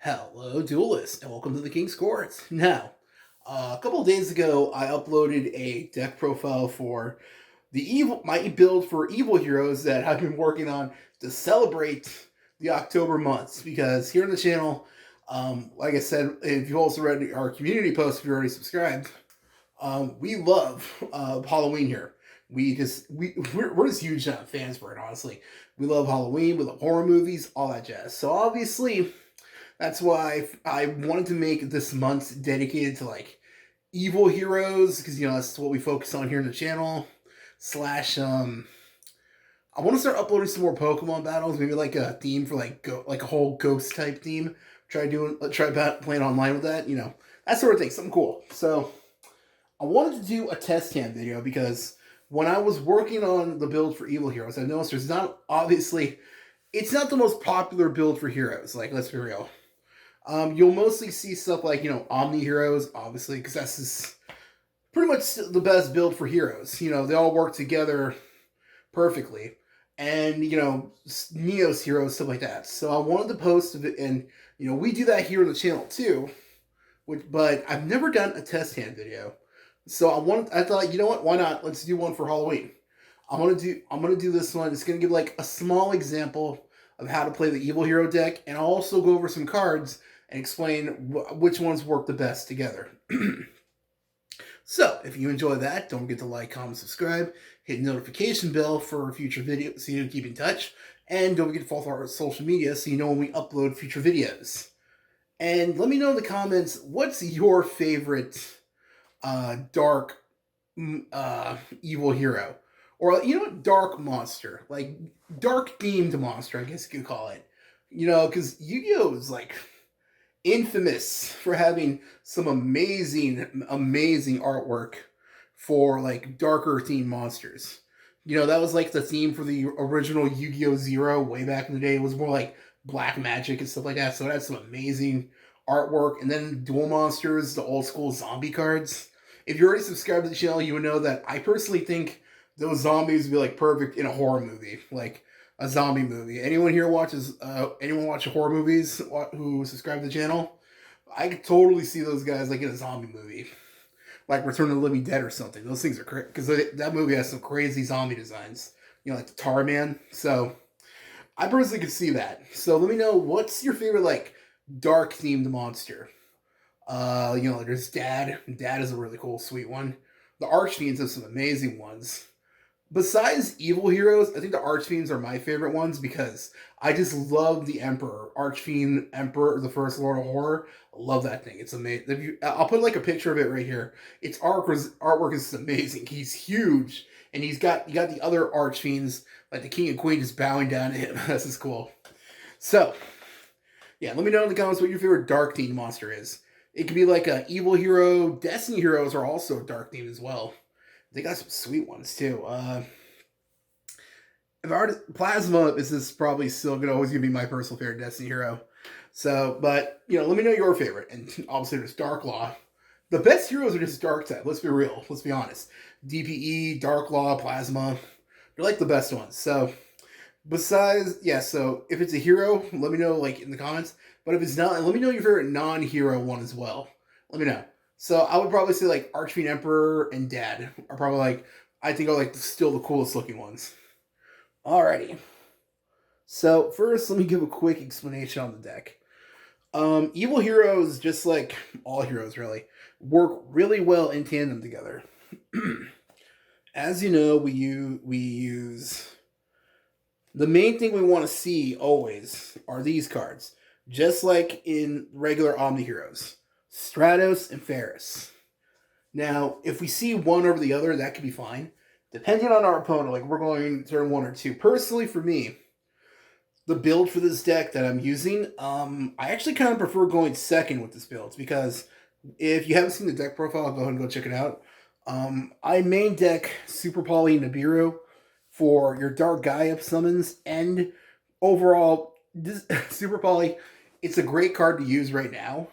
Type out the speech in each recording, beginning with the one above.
Hello, duelists, and welcome to the King's Court. Now, a couple of days ago, I uploaded a deck profile for my build for evil heroes that I've been working on to celebrate the October months. Because here on the channel, like I said, if you also read our community post, if you're already subscribed, we love Halloween here. We're just huge fans for it. Honestly, we love Halloween. We love horror movies, all that jazz. So obviously that's why I wanted to make this month dedicated to like evil heroes because that's what we focus on here in the channel. Slash, I want to start uploading some more Pokemon battles. Maybe like a theme for like a whole ghost type theme. Playing online with that. That sort of thing. Something cool. So I wanted to do a test cam video because when I was working on the build for evil heroes, I noticed it's not the most popular build for heroes. Like, let's be real. You'll mostly see stuff like, Omni Heroes, obviously, because that's just pretty much the best build for heroes. They all work together perfectly. And, Neos heroes, stuff like that. So I wanted to post it, and, we do that here on the channel too. But I've never done a test hand video. So I thought, you know what, why not? Let's do one for Halloween. I'm gonna do this one. It's gonna give like a small example of how to play the evil hero deck, and I'll also go over some cards and explain which ones work the best together. So, if you enjoy that, don't forget to like, comment, subscribe, hit the notification bell for future videos so you can keep in touch, and don't forget to follow our social media so you know when we upload future videos. And let me know in the comments, what's your favorite dark evil hero? Or, dark monster. Like, dark themed monster, I guess you could call it. Because Yu-Gi-Oh! Is like infamous for having some amazing, amazing artwork for like darker themed monsters. That was like the theme for the original Yu-Gi-Oh! Zero way back in the day. It was more like black magic and stuff like that. So it had some amazing artwork. And then Duel Monsters, the old school zombie cards. If you already subscribed to the channel, you would know that I personally think those zombies would be like perfect in a horror movie. Like a zombie movie. Anyone here anyone watch horror movies who subscribe to the channel? I could totally see those guys like in a zombie movie, like Return of the Living Dead or something. Those things are crazy because that movie has some crazy zombie designs. Like the Tar Man. So I personally could see that. So let me know, what's your favorite like dark themed monster? There's Dad. Dad is a really cool, sweet one. The Archfiends have some amazing ones. Besides evil heroes, I think the Archfiends are my favorite ones because I just love the Emperor. Archfiend Emperor, the first Lord of Horror. I love that thing. It's amazing. I'll put like a picture of it right here. Its artwork is amazing. He's huge, and you got the other Archfiends, like the King and Queen, just bowing down to him. This is cool. So, yeah, let me know in the comments what your favorite dark themed monster is. It could be like an evil hero. Destiny heroes are also dark themed as well. They got some sweet ones too. Plasma is probably still always gonna be my personal favorite Destiny hero. So, but let me know your favorite. And obviously there's Dark Law. The best heroes are just Dark type. Let's be real. Let's be honest. DPE, Dark Law, Plasma, they're like the best ones. So, so if it's a hero, let me know like in the comments. But if it's not, let me know your favorite non-hero one as well. Let me know. So I would probably say like Archfiend Emperor and Dad are probably like still the coolest looking ones. Alrighty. So first, let me give a quick explanation on the deck. Evil heroes, just like all heroes really, work really well in tandem together. As you know, we use the main thing we want to see always are these cards, just like in regular Omni heroes. Stratos and Ferris. Now, if we see one over the other, that could be fine. Depending on our opponent, like we're going turn 1 or 2. Personally, for me, the build for this deck that I'm using, I actually kind of prefer going second with this build because if you haven't seen the deck profile, go ahead and go check it out. I main deck Super Poly Nibiru for your Dark Gaia summons, and overall, Super Poly, it's a great card to use right now.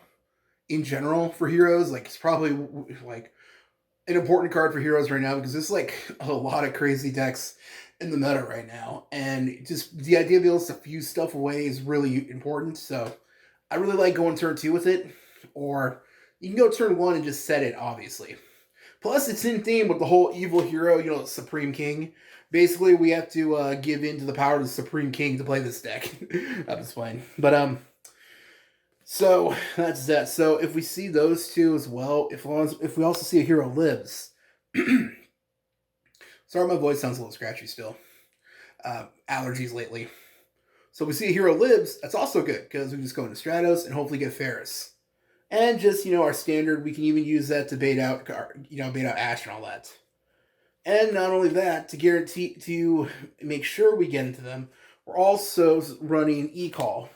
In general, for heroes, like it's probably like an important card for heroes right now because there's like a lot of crazy decks in the meta right now, and just the idea of being able to fuse stuff away is really important. So I really like going turn 2 with it, or you can go turn 1 and just set it, obviously. Plus, it's in theme with the whole evil hero, Supreme King. Basically, we have to give in to the power of the Supreme King to play this deck. That was fine. But, so that's that. So if we see those two as well, if we also see a hero lives. Sorry, my voice sounds a little scratchy still. Allergies lately. So if we see a hero lives, that's also good, because we just go into Stratos and hopefully get Ferris. And just, our standard, we can even use that to bait out Ash and all that. And not only that, to make sure we get into them, we're also running E-Call.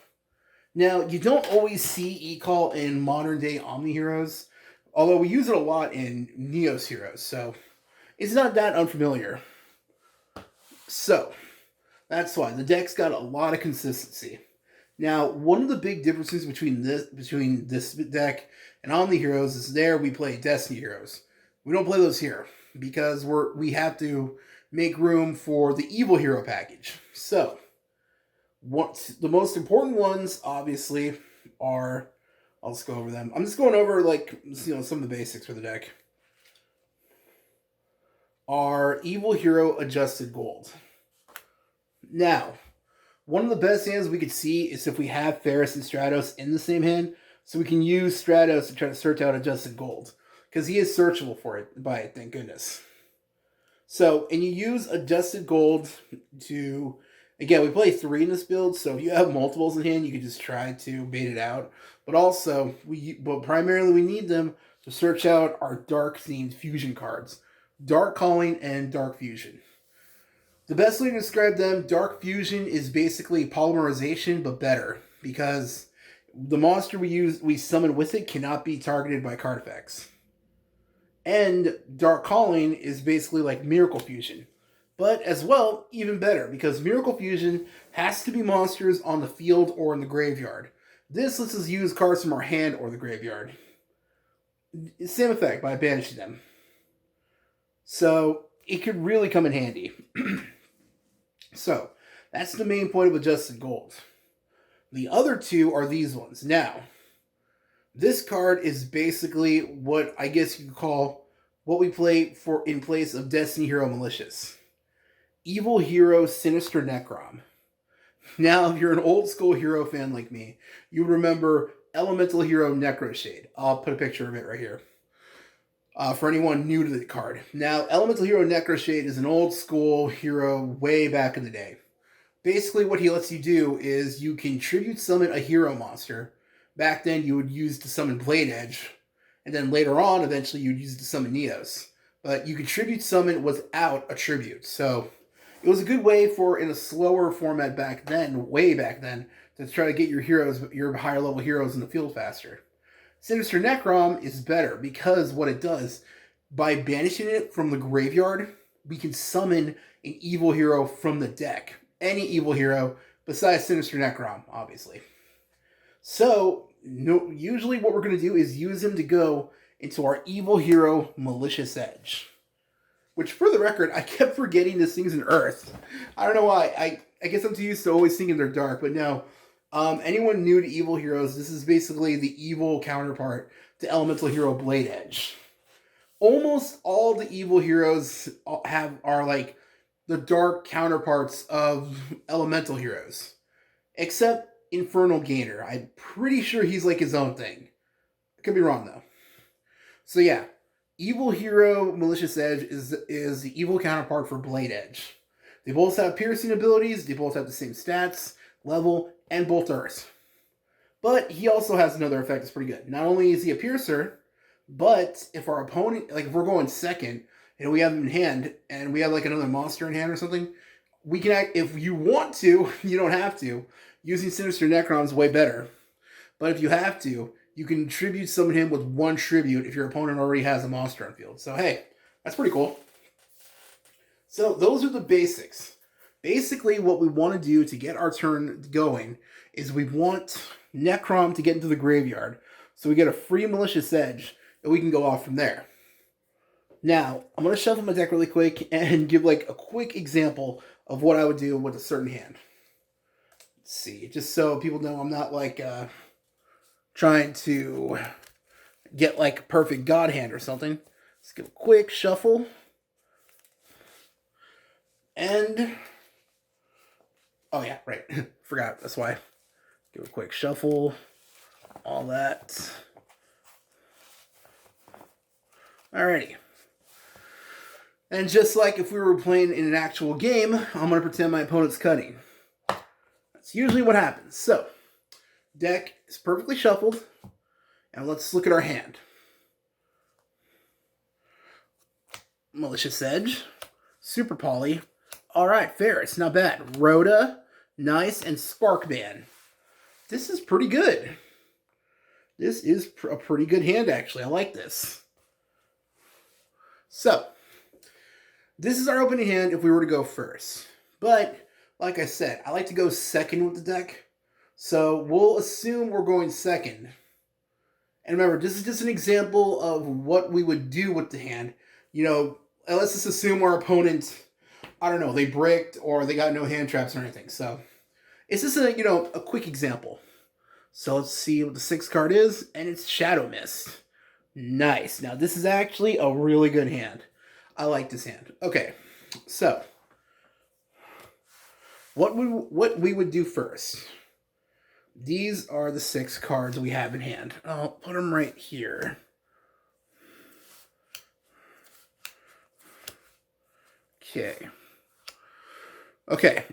Now, you don't always see E-Call in modern day Omni heroes, although we use it a lot in Neos heroes, so it's not that unfamiliar. So, that's why the deck's got a lot of consistency. Now, one of the big differences between this deck and Omni heroes is we play Destiny heroes. We don't play those here because we have to make room for the evil hero package. So, the most important ones, obviously, are... I'll just go over them. I'm just going over, some of the basics for the deck. Are Evil Hero Adjusted Gold. Now, one of the best hands we could see is if we have Ferris and Stratos in the same hand, so we can use Stratos to try to search out Adjusted Gold, because he is searchable for it by it, thank goodness. So, and you use Adjusted Gold to... Again, we play 3 in this build, so if you have multiples in hand, you can just try to bait it out. But also, primarily we need them to search out our dark-themed fusion cards. Dark Calling and Dark Fusion. The best way to describe them, Dark Fusion is basically polymerization, but better. Because the monster we summon with it cannot be targeted by card effects. And Dark Calling is basically like Miracle Fusion. But as well, even better, because Miracle Fusion has to be monsters on the field or in the graveyard. This lets us use cards from our hand or the graveyard. Same effect by banishing them. So, it could really come in handy. So, that's the main point of Adjusted Gold. The other two are these ones. Now, this card is basically what I guess you could call what we play for in place of Destiny Hero Malicious. Evil Hero Sinister Necrom. Now, if you're an old school hero fan like me, you remember Elemental Hero Necroshade. I'll put a picture of it right here. For anyone new to the card. Now, Elemental Hero Necroshade is an old school hero way back in the day. Basically, what he lets you do is you can tribute summon a hero monster. Back then, you would use to summon Blade Edge. And then later on, eventually, you'd use it to summon Neos. But you could tribute summon without a tribute. So, it was a good way for, in a slower format back then, way back then, to try to get your higher level heroes in the field faster. Sinister Necrom is better because what it does, by banishing it from the graveyard, we can summon an evil hero from the deck. Any evil hero besides Sinister Necrom, obviously. So, usually what we're going to do is use him to go into our evil hero Malicious Edge. Which, for the record, I kept forgetting this thing's an Earth. I don't know why. I guess I'm too used to always thinking they're dark, but no. Anyone new to Evil Heroes, this is basically the evil counterpart to Elemental Hero Blade Edge. Almost all the Evil Heroes are like the dark counterparts of Elemental Heroes. Except Infernal Gainer. I'm pretty sure he's like his own thing. I could be wrong, though. So yeah. Evil Hero Malicious Edge is the evil counterpart for Blade Edge. They both have piercing abilities, they both have the same stats, level, and both Earth. But he also has another effect that's pretty good. Not only is he a piercer, but if our opponent, like if we're going second, and we have him in hand, and we have like another monster in hand or something, we can if you want to, you don't have to. Using Sinister Necrom is way better. But if you have to, you can tribute summon him with 1 tribute if your opponent already has a monster on field. So hey, that's pretty cool. So those are the basics. Basically, what we want to do to get our turn going is we want Necrom to get into the graveyard. So we get a free Malicious Edge, and we can go off from there. Now, I'm going to shuffle my deck really quick and give like a quick example of what I would do with a certain hand. Let's see, just so people know I'm not like... trying to get like a perfect god hand or something. Let's give a quick shuffle. And, oh yeah, right. Forgot, that's why. Give a quick shuffle. All that. Alrighty. And just like if we were playing in an actual game, I'm going to pretend my opponent's cutting. That's usually what happens. So, deck is perfectly shuffled. And let's look at our hand. Malicious Edge. Super Poly. Alright, Ferris, not bad. Rhoda, nice, and Sparkman. This is pretty good. This is a pretty good hand, actually. I like this. So, this is our opening hand if we were to go first. But, like I said, I like to go second with the deck. So, we'll assume we're going second. And remember, this is just an example of what we would do with the hand. You know, let's just assume our opponent, I don't know, they bricked or they got no hand traps or anything. So, it's just a, you know, a quick example. So, let's see what the 6th card is. And it's Shadow Mist. Nice. Now, this is actually a really good hand. I like this hand. Okay, so what we would do first. These are the 6 cards we have in hand. I'll put them right here. Okay. Okay.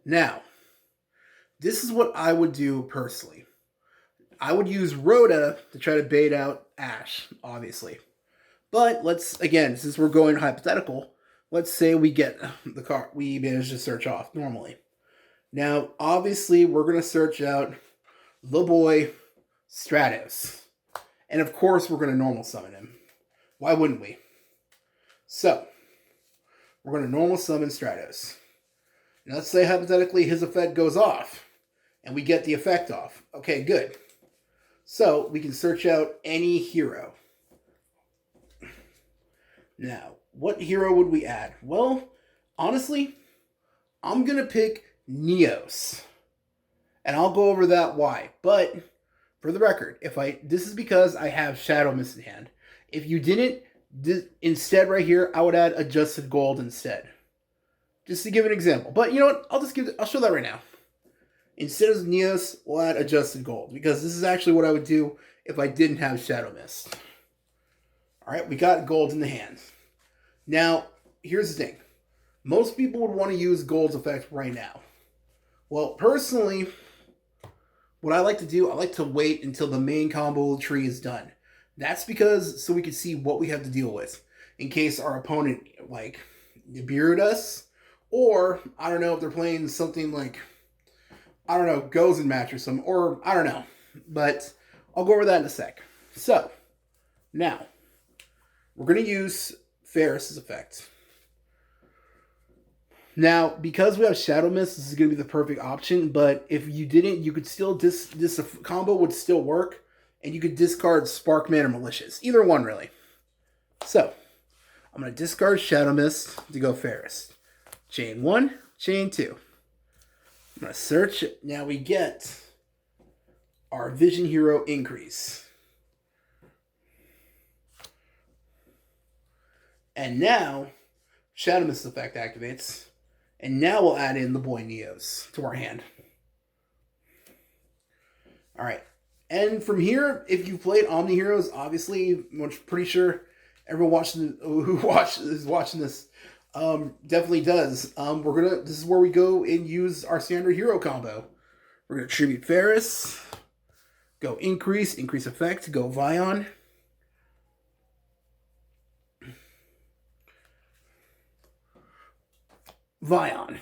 Now, this is what I would do personally. I would use Rhoda to try to bait out Ash, obviously. But let's, again, since we're going hypothetical, let's say we get the card, we manage to search off normally. Now, obviously, we're going to search out the boy Stratos. And of course, we're going to normal summon him. Why wouldn't we? So, we're going to normal summon Stratos. Now, let's say hypothetically his effect goes off. And we get the effect off. Okay, good. So, we can search out any hero. Now, what hero would we add? Well, honestly, I'm going to pick Neos. And I'll go over that why. But, for the record, this is because I have Shadow Mist in hand. If you didn't, instead right here, I would add Adjusted Gold instead. Just to give an example. But, you know what? I'll show that right now. Instead of Neos, we'll add Adjusted Gold. Because this is actually what I would do if I didn't have Shadow Mist. Alright, we got gold in the hand. Now, here's the thing. Most people would want to use gold's effect right now. Well, personally, what I like to do, I like to wait until the main combo tree is done. That's because, so we can see what we have to deal with. In case our opponent, like, Nibiru'd us. Or, I don't know, if they're playing something like, I don't know, Gozen match or something. Or, I don't know. But, I'll go over that in a sec. So, now, we're going to use Ferris's effect. Now, because we have Shadow Mist, this is going to be the perfect option. But if you didn't, you could still, this combo would still work. And you could discard Sparkman or Malicious. Either one, really. So, I'm going to discard Shadow Mist to go Ferris. Chain 1, chain 2. I'm going to search. Now we get our Vision Hero increase. And now, Shadow Mist effect activates. And now we'll add in the boy Neos to our hand. Alright. And from here, if you've played Omni Heroes, obviously, I'm pretty sure everyone is watching this definitely does. This is where we go and use our standard hero combo. We're gonna tribute Ferris, go increase effect, go Vion. Vion.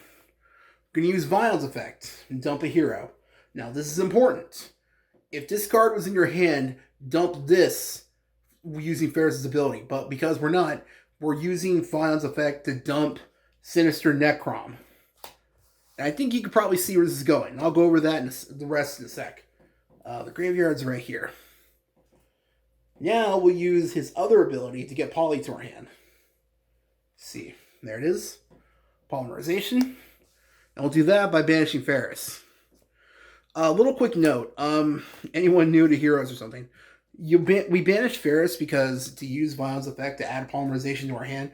Going to use Vion's effect and dump a hero. Now, this is important. If this card was in your hand, dump this using Ferris' ability. But because we're not, we're using Vion's effect to dump Sinister Necrom. And I think you can probably see where this is going. I'll go over that and the rest in a sec. The graveyard's right here. Now we'll use his other ability to get Poly to our hand. Let's see, there it is. Polymerization. And we'll do that by banishing Ferris. A little quick note. Anyone new to Heroes or something, we banished Ferris because to use Vion's effect to add polymerization to our hand,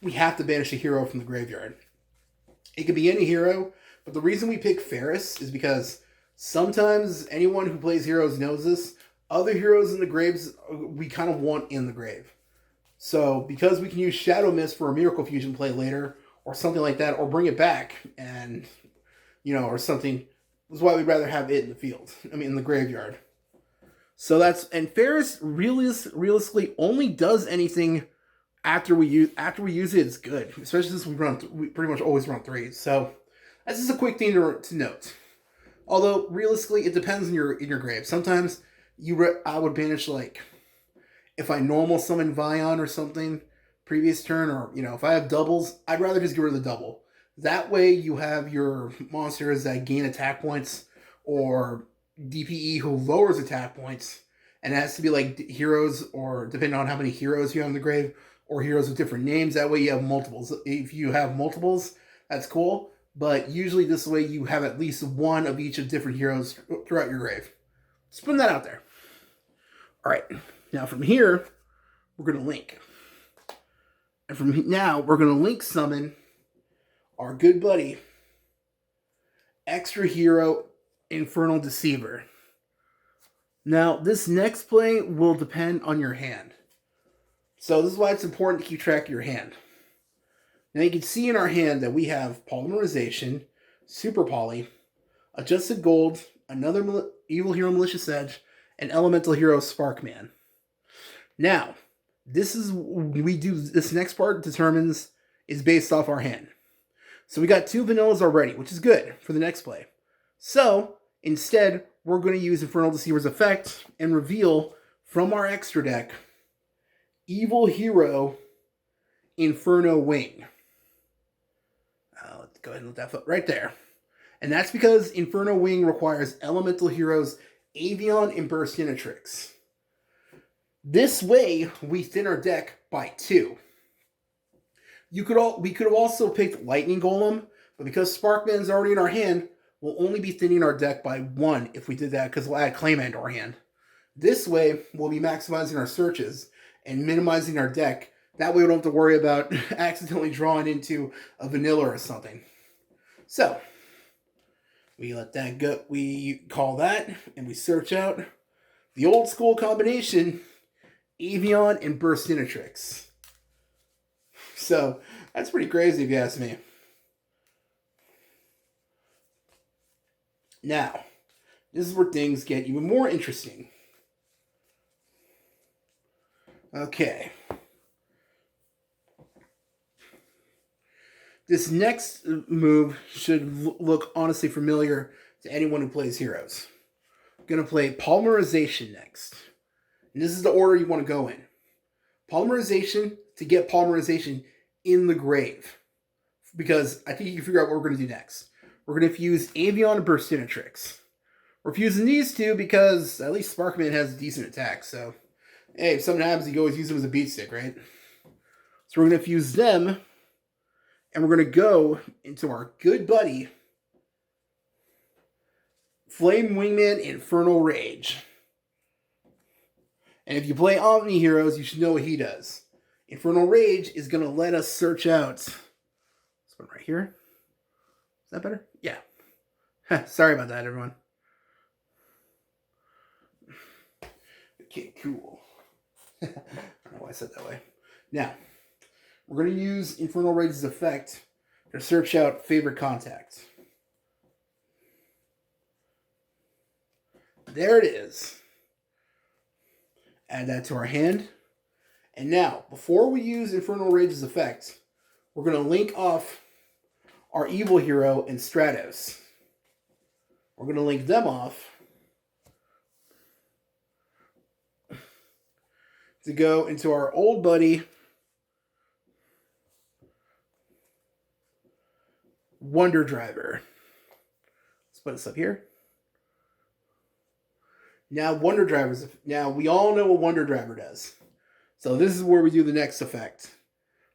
we have to banish a hero from the graveyard. It could be any hero, but the reason we pick Ferris is because sometimes anyone who plays Heroes knows this. Other heroes in the graves we kind of want in the grave. So because we can use Shadow Mist for a Miracle Fusion play later, or something like that, or bring it back, and or something. That's why we'd rather have it in the field. I mean, in the graveyard. So and Ferris realistically only does anything after we use it. It's good, especially since we pretty much always run 3. So that's just a quick thing to note. Although realistically, it depends on in your grave. Sometimes I would banish like if I normal summon Vion or something previous turn, or if I have doubles, I'd rather just get rid of the double. That way you have your monsters that gain attack points, or DPE who lowers attack points, and it has to be like heroes, or depending on how many heroes you have in the grave, or heroes with different names. That way you have multiples. If you have multiples, that's cool, but usually this way you have at least one of each of different heroes throughout your grave. Just putting that out there. Alright, now from here, we're going to link. And from now, we're going to link summon our good buddy, Extra Hero Infernal Deceiver. Now, this next play will depend on your hand. So this is why it's important to keep track of your hand. Now you can see in our hand that we have Polymerization, Super Poly, Adjusted Gold, another Evil Hero Malicious Edge, and Elemental Hero Sparkman. Now, this next part is based off our hand. So we got 2 vanillas already, which is good for the next play. So, instead, we're going to use Infernal Deceiver's effect and reveal from our extra deck Evil Hero Inferno Wing. Let's go ahead and let that right there. And that's because Inferno Wing requires Elemental Heroes Avion and Burstinatrix. This way, we thin our deck by 2. We could have also picked Lightning Golem, but because Sparkman's already in our hand, we'll only be thinning our deck by 1 if we did that, because we'll add Clayman to our hand. This way, we'll be maximizing our searches and minimizing our deck. That way we don't have to worry about accidentally drawing into a vanilla or something. So, we let that go. We call that, and we search out the old school combination, Avion and Burstinatrix. So, that's pretty crazy if you ask me. Now, this is where things get even more interesting. Okay. This next move should look honestly familiar to anyone who plays Heroes. I'm going to play Polymerization next. And this is the order you want to go in. Polymerization to get Polymerization in the grave. Because I think you can figure out what we're going to do next. We're going to fuse Avion and Burstinatrix. We're fusing these two because at least Sparkman has decent attack. So, hey, if something happens, you can always use them as a beat stick, right? So we're going to fuse them. And we're going to go into our good buddy, Flame Wingman Infernal Rage. And if you play Omni Heroes, you should know what he does. Infernal Rage is going to let us search out this one right here. Is that better? Yeah. Sorry about that, everyone. Okay, cool. I don't know why I said that way. Now, we're going to use Infernal Rage's effect to search out favorite contacts. There it is. Add that to our hand. And now, before we use Infernal Rage's effect, we're going to link off our Evil Hero and Stratos. We're going to link them off to go into our old buddy, Wonder Driver. Let's put this up here. Now, we all know what Wonder Driver does. So this is where we do the next effect.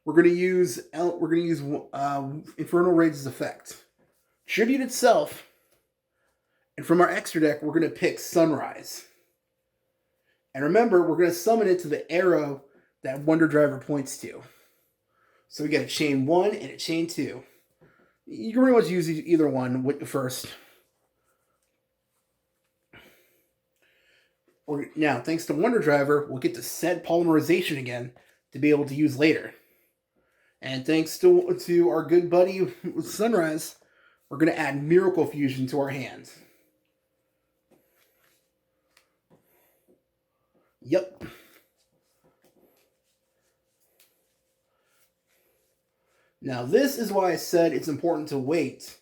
We're going to use Infernal Rage's effect. Tribute itself And from our extra deck, we're going to pick Sunrise. And remember, we're going to summon it to the arrow that Wonder Driver points to. So we got a chain 1 and a chain 2. You can pretty much use either one first. Now, thanks to Wonder Driver, we'll get to set polymerization again to be able to use later. And thanks to our good buddy Sunrise, we're going to add Miracle Fusion to our hands. Yep. Now, this is why I said it's important to wait,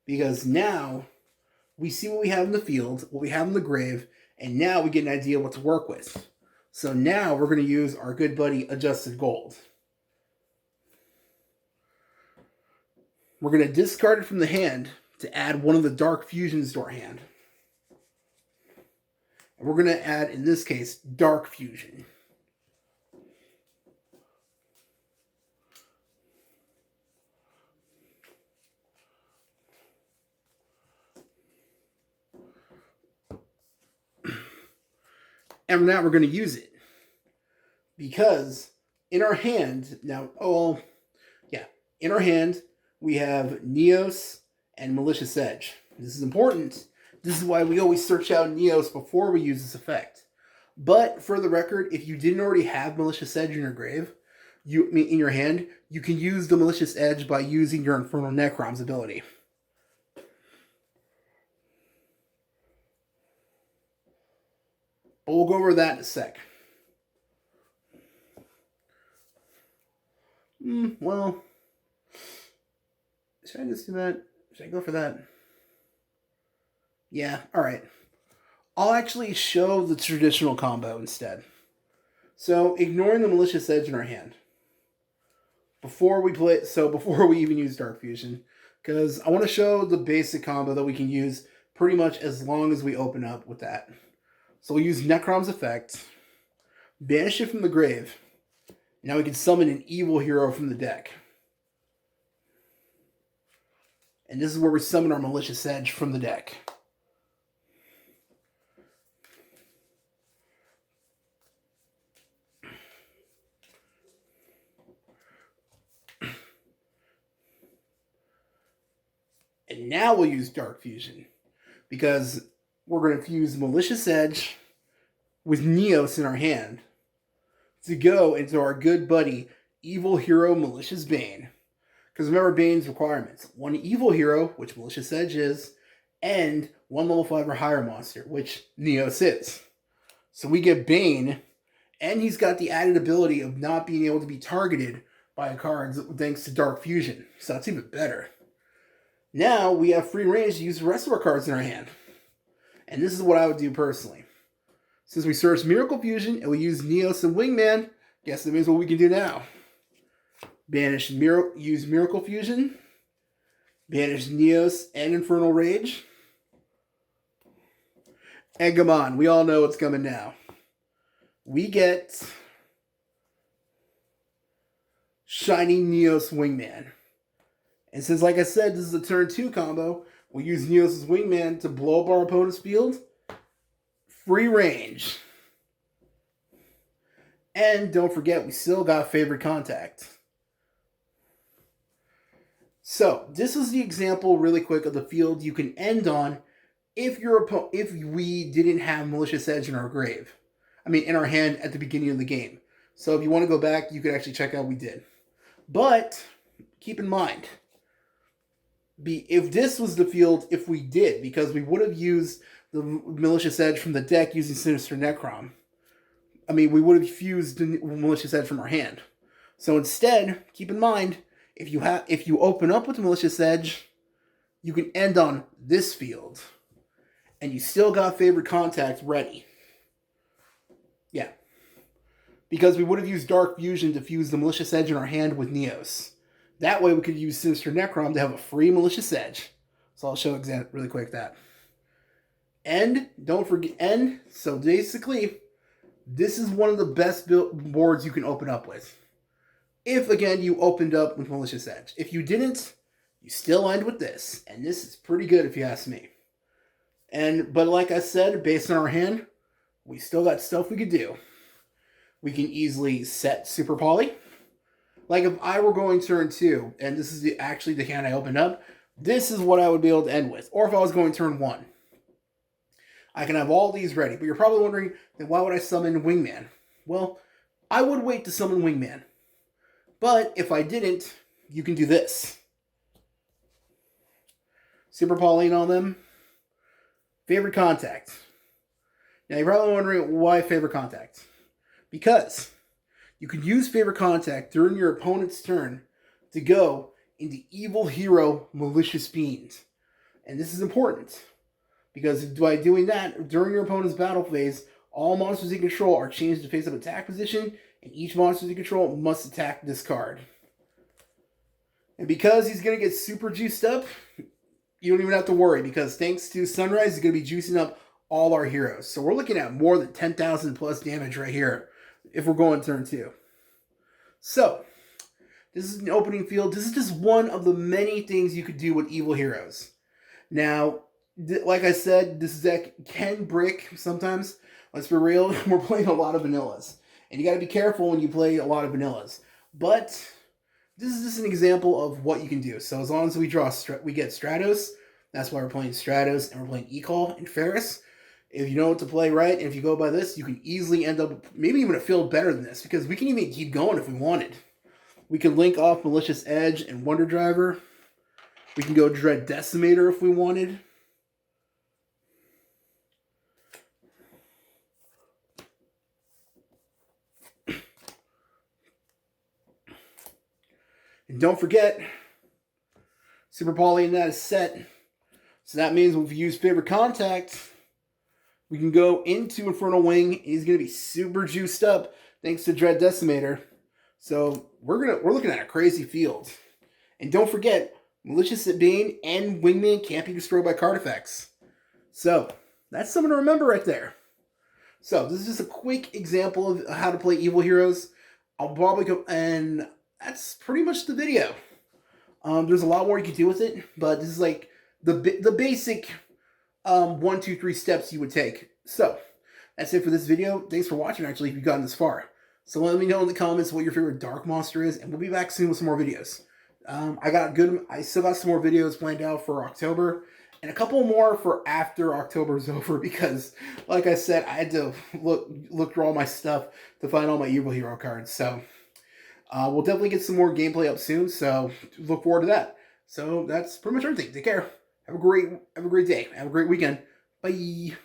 because now we see what we have in the field, what we have in the grave, and now we get an idea what to work with. So now we're going to use our good buddy Adjusted Gold. We're going to discard it from the hand to add one of the Dark Fusions to our hand. And we're going to add, in this case, Dark Fusion. And now we're going to use it. Because in our hand, in our hand, we have Neos and Malicious Edge. This is important. This is why we always search out Neos before we use this effect. But for the record, if you didn't already have Malicious Edge in your grave, in your hand, you can use the Malicious Edge by using your Infernal Necrom's ability. But we'll go over that in a sec. Well, should I just do that? Should I go for that? Yeah, alright. I'll actually show the traditional combo instead. So, ignoring the Malicious Edge in our hand. Before we even use Dark Fusion. Because I want to show the basic combo that we can use pretty much as long as we open up with that. So we'll use Necrom's effect. Banish it from the grave. Now we can summon an evil hero from the deck. And this is where we summon our Malicious Edge from the deck. And now we'll use Dark Fusion. Because we're going to fuse Malicious Edge with Neos in our hand to go into our good buddy, Evil Hero Malicious Bane. Because remember Bane's requirements. 1 evil hero, which Malicious Edge is, and 1 level 5 or higher monster, which Neos is. So we get Bane, and he's got the added ability of not being able to be targeted by cards thanks to Dark Fusion. So that's even better. Now we have free range to use the rest of our cards in our hand. And this is what I would do personally. Since we searched Miracle Fusion and we use Neos and Wingman, guess that means what we can do now. Use Miracle Fusion. Banish Neos and Infernal Rage. And come on, we all know what's coming now. We get Shiny Neos Wingman. And since, like I said, this is a turn 2 combo, we'll use Neos' Wingman to blow up our opponent's field. Free range. And don't forget, we still got Favorite Contact. So, this is the example really quick of the field you can end on if we didn't have Malicious Edge in our grave. In our hand at the beginning of the game. So if you want to go back, you could actually check out what we did. But, keep in mind, if this was the field, if we did, because we would have used the Malicious Edge from the deck using Sinister Necrom. We would have fused the Malicious Edge from our hand. So instead, keep in mind, if you open up with the Malicious Edge, you can end on this field. And you still got Favorite Contact ready. Yeah. Because we would have used Dark Fusion to fuse the Malicious Edge in our hand with Neos. That way we could use Sinister Necrom to have a free Malicious Edge. So I'll show really quick that. And don't forget, so basically, this is one of the best boards you can open up with. If, again, you opened up with Malicious Edge. If you didn't, you still end with this. And this is pretty good if you ask me. But like I said, based on our hand, we still got stuff we could do. We can easily set Super Poly. Like if I were going turn 2, and this is actually the hand I opened up, this is what I would be able to end with. Or if I was going turn 1. I can have all these ready. But you're probably wondering, then why would I summon Wingman? Well, I would wait to summon Wingman. But if I didn't, you can do this. Super Pauline on them. Favorite contact. Now you're probably wondering why favorite contact. Because you can use favorite contact during your opponent's turn to go into Evil Hero Malicious Fiend. And this is important. Because by doing that, during your opponent's battle phase, all monsters you control are changed to face-up attack position, and each monster you control must attack this card. And because he's going to get super juiced up, you don't even have to worry, because thanks to Sunrise, he's going to be juicing up all our heroes. So we're looking at more than 10,000 plus damage right here if we're going turn 2. So, this is an opening field. This is just one of the many things you could do with Evil Heroes. Now, like I said, this deck can brick sometimes. Let's be real, we're playing a lot of vanillas. And you got to be careful when you play a lot of vanillas. But this is just an example of what you can do. So as long as we get Stratos, that's why we're playing Stratos, and we're playing Ecall and Ferris. If you know what to play right, and if you go by this, you can easily end up maybe even a field better than this, because we can even keep going if we wanted. We can link off Malicious Edge and Wonder Driver. We can go Dread Decimator if we wanted. And don't forget, Super Poly in that is set. So that means if we use favorite contact, we can go into Infernal Wing. He's going to be super juiced up thanks to Dread Decimator. So we're looking at a crazy field. And don't forget, Malicious Bane and Wingman can't be destroyed by card effects. So that's something to remember right there. So this is just a quick example of how to play Evil Heroes. I'll probably go, and that's pretty much the video. There's a lot more you can do with it, but this is like the basic 1, 2, 3 steps you would take. So that's it for this video. Thanks for watching, actually, if you've gotten this far. So let me know in the comments what your favorite dark monster is, and we'll be back soon with some more videos. I still got some more videos planned out for October, and a couple more for after October is over, because, like I said, I had to look through all my stuff to find all my Evil Hero cards. So we'll definitely get some more gameplay up soon, so look forward to that. So that's pretty much everything. Take care. Have a great day. Have a great weekend. Bye.